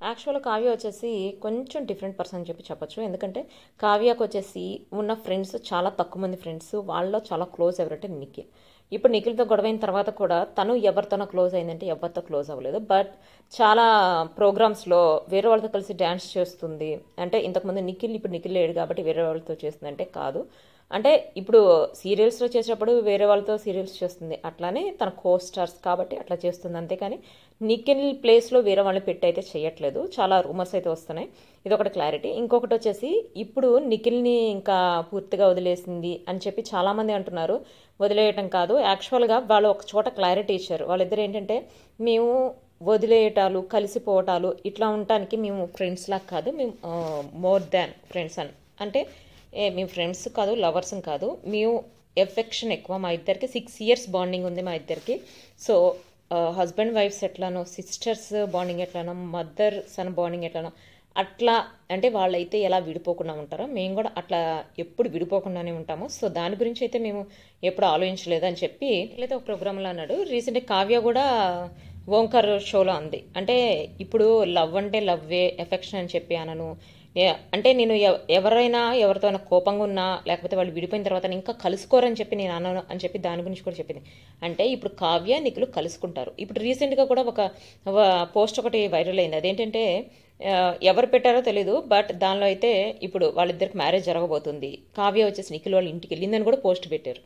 యాక్చువల్‌గా కావ్య వచ్చేసి కొంచెం డిఫరెంట్ పర్సన్ అని చెప్పొచ్చు. ఎందుకంటే కావ్యకి వచ్చేసి ఉన్న ఫ్రెండ్స్ చాలా తక్కువ మంది ఫ్రెండ్స్. వాళ్ళలో చాలా క్లోజ్ ఎవరంటే నిఖిల్. ఇప్పుడు నిఖిల్‌తో గొడవైన తర్వాత కూడా తను ఎవరితోనో క్లోజ్ అయిందంటే ఎవరితో క్లోజ్ అవ్వలేదు. బట్ చాలా ప్రోగ్రామ్స్‌లో వేరే వాళ్ళతో కలిసి డాన్స్ చేస్తుంది. అంటే ఇంతకుముందు నిఖిల్ ఇప్పుడు నిఖిల్ లేడు కాబట్టి వేరే వాళ్ళతో చేస్తుందంటే కాదు. అంటే ఇప్పుడు సీరియల్స్లో చేసేటప్పుడు వేరే వాళ్ళతో సీరియల్స్ చేస్తుంది. అట్లానే తన కో స్టార్స్ కాబట్టి అట్లా చేస్తుంది. అంతేకాని నిఖిల్ ప్లేస్లో వేరే వాళ్ళని పెట్టి అయితే చేయట్లేదు. చాలా రూమర్స్ అయితే వస్తున్నాయి. ఇది ఒకటి క్లారిటీ. ఇంకొకటి వచ్చేసి ఇప్పుడు నిఖిల్ని ఇంకా పూర్తిగా వదిలేసింది అని చెప్పి చాలామంది అంటున్నారు. వదిలేయటం కాదు, యాక్చువల్గా వాళ్ళు ఒక చోట క్లారిటీ ఇచ్చారు. వాళ్ళిద్దరు ఏంటంటే మేము వదిలేయటాలు కలిసిపోవటాలు ఇట్లా ఉండటానికి మేము ఫ్రెండ్స్ లాగా కాదు, మేము మోర్ దాన్ ఫ్రెండ్స్ అని అంటే మేము ఫ్రెండ్స్ కాదు, లవర్స్ కాదు, మేము ఎఫెక్షన్ ఎక్కువ. మా ఇద్దరికి 6 years బాండింగ్ ఉంది మా ఇద్దరికి. సో హస్బెండ్ వైఫ్స్ ఎట్లానో, సిస్టర్స్ బాండింగ్ ఎట్లానో, మదర్ సన్ బాండింగ్ ఎట్లానో అట్లా అంటే వాళ్ళైతే ఎలా విడిపోకుండా ఉంటారో మేము కూడా అట్లా ఎప్పుడు విడిపోకుండానే ఉంటాము. సో దాని గురించి అయితే మేము ఎప్పుడు ఆలోచించలేదు అని చెప్పి లేదా ఒక ప్రోగ్రాంలో అన్నాడు. రీసెంట్గా కావ్య కూడా ఓంకార్ షోలో అంది. అంటే ఇప్పుడు లవ్ అంటే లవ్వే, ఎఫెక్షన్ అని చెప్పి అనను. అంటే నేను ఎవరైనా ఎవరితోనైనా కోపంగా ఉన్నా లేకపోతే వాళ్ళు విడిపోయిన తర్వాత ఇంకా కలుసుకోరని చెప్పి నేను అన్నాను అని చెప్పి దాని గురించి కూడా చెప్పింది. అంటే ఇప్పుడు కావ్య నిఖిల్ కలుసుకుంటారు. ఇప్పుడు రీసెంట్గా కూడా ఒక పోస్ట్ ఒకటి వైరల్ అయింది. అదేంటంటే ఎవరు పెట్టారో తెలీదు, బట్ దానిలో అయితే ఇప్పుడు వాళ్ళిద్దరికి మ్యారేజ్ జరగబోతుంది. కావ్య వచ్చేసి నిఖిల్ వాళ్ళ ఇంటికి వెళ్ళిందని కూడా పోస్ట్ పెట్టారు.